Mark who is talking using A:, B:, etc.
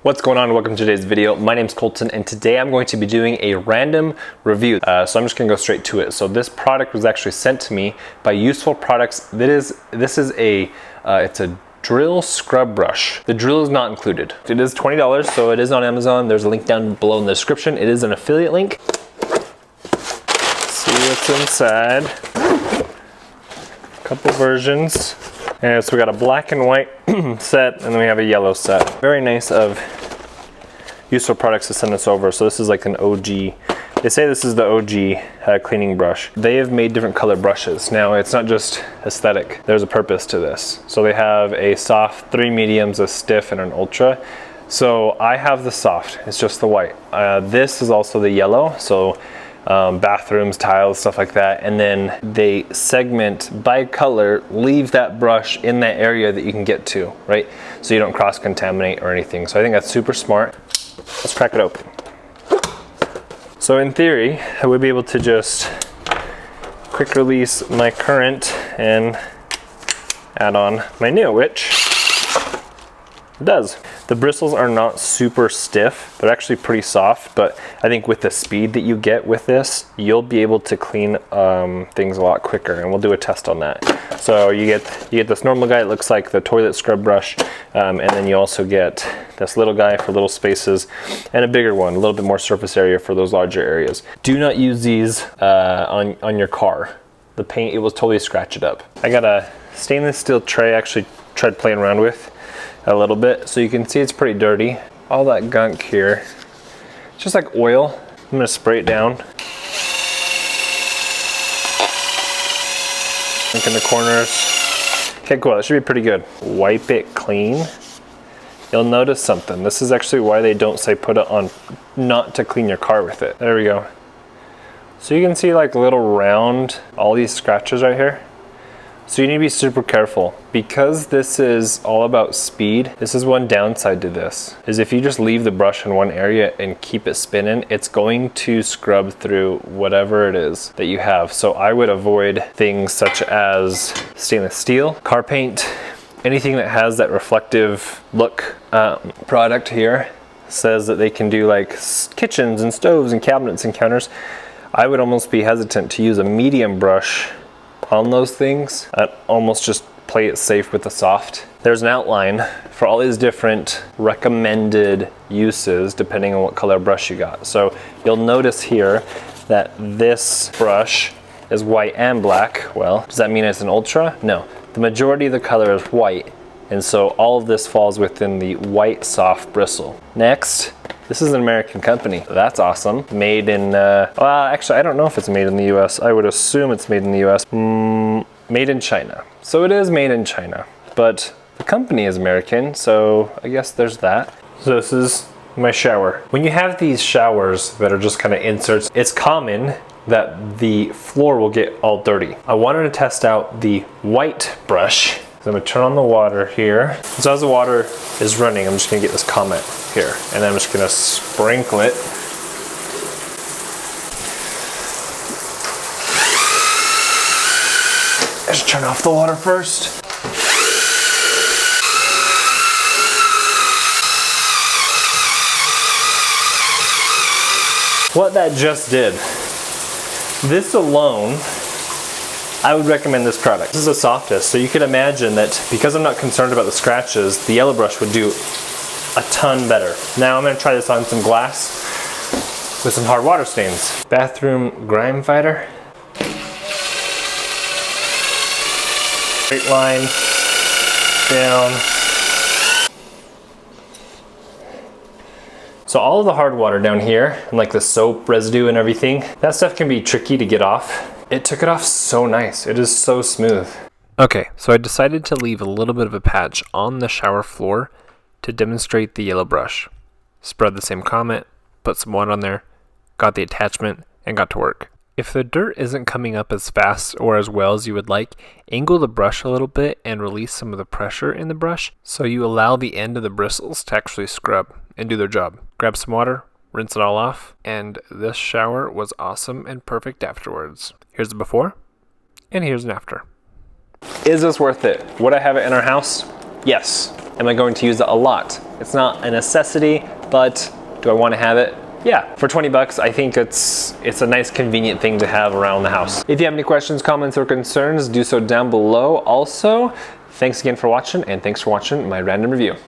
A: What's going on? Welcome to today's video. My name's Colton and today I'm going to be doing a random review. So I'm just gonna go straight to it. So this product was actually sent to me by Useful Products. This is it's a drill scrub brush. The drill is not included. It is $20, so it is on Amazon. There's a link down below in the description. It is an affiliate link. Let's see what's inside. A couple versions. And so we got a black and white set, and then we have a yellow set. Very nice of Useful Products to send this over. So this is like an OG. They say this is the OG cleaning brush. They have made different color brushes. Now it's not just aesthetic. There's a purpose to this. So they have a soft, 3 mediums, a stiff, and an ultra. So I have the soft. It's just the white. This is also the yellow. So bathrooms, tiles, stuff like that, and then they segment by color, leave that brush in that area that you can get to, right? So you don't cross-contaminate or anything. So I think that's super smart. Let's crack it open. So in theory, I would be able to just quick release my current and add on my new, which it does. The bristles are not super stiff. They're actually pretty soft, but I think with the speed that you get with this, you'll be able to clean things a lot quicker, and we'll do a test on that. So you get this normal guy. It looks like the toilet scrub brush, and then you also get this little guy for little spaces, and a bigger one, a little bit more surface area for those larger areas. Do not use these on your car. The paint, it will totally scratch it up. I got a stainless steel tray I actually tried playing around with a little bit, so you can see it's pretty dirty. All that gunk here, it's just like oil. I'm gonna spray it down. Look in the corners. Okay, cool, that should be pretty good. Wipe it clean. You'll notice something. This is actually why they don't say put it on, not to clean your car with it. There we go. So you can see like little round, all these scratches right here. So you need to be super careful. Because this is all about speed, this is one downside to this, is if you just leave the brush in one area and keep it spinning, it's going to scrub through whatever it is that you have. So I would avoid things such as stainless steel, car paint, anything that has that reflective look. Product here says that they can do like kitchens and stoves and cabinets and counters. I would almost be hesitant to use a medium brush on those things. I'd almost just play it safe with the soft. There's an outline for all these different recommended uses depending on what color brush you got. So you'll notice here that this brush is white and black. Well, does that mean it's an ultra? No. The majority of the color is white, and so all of this falls within the white soft bristle. Next, this is an American company. That's awesome. Made in, well, actually, I don't know if it's made in the US. I would assume it's made in the US. Made in China. So it is made in China, but the company is American, so I guess there's that. So this is my shower. When you have these showers that are just kind of inserts, it's common that the floor will get all dirty. I wanted to test out the white brush. So I'm gonna turn on the water here. So as the water is running, I'm just gonna get this comment here, and then I'm just gonna sprinkle it. Just turn off the water first. What that just did, this alone, I would recommend this product. This is the softest, so you could imagine that because I'm not concerned about the scratches, the yellow brush would do a ton better. Now I'm gonna try this on some glass with some hard water stains. Bathroom grime fighter. Straight line, down. So all of the hard water down here, and like the soap residue and everything, that stuff can be tricky to get off. It took it off so nice. It is so smooth. Okay, so I decided to leave a little bit of a patch on the shower floor to demonstrate the yellow brush. Spread the same comment, put some water on there, got the attachment, and got to work. If the dirt isn't coming up as fast or as well as you would like, angle the brush a little bit and release some of the pressure in the brush so you allow the end of the bristles to actually scrub and do their job. Grab some water, rinse it all off, and this shower was awesome and perfect afterwards. Here's the before, and here's an after. Is this worth it? Would I have it in our house? Yes. Am I going to use it a lot? It's not a necessity, but do I want to have it? Yeah, for 20 bucks, I think it's a nice convenient thing to have around the house. If you have any questions, comments, or concerns, do so down below. Also, thanks again for watching, and thanks for watching my random review.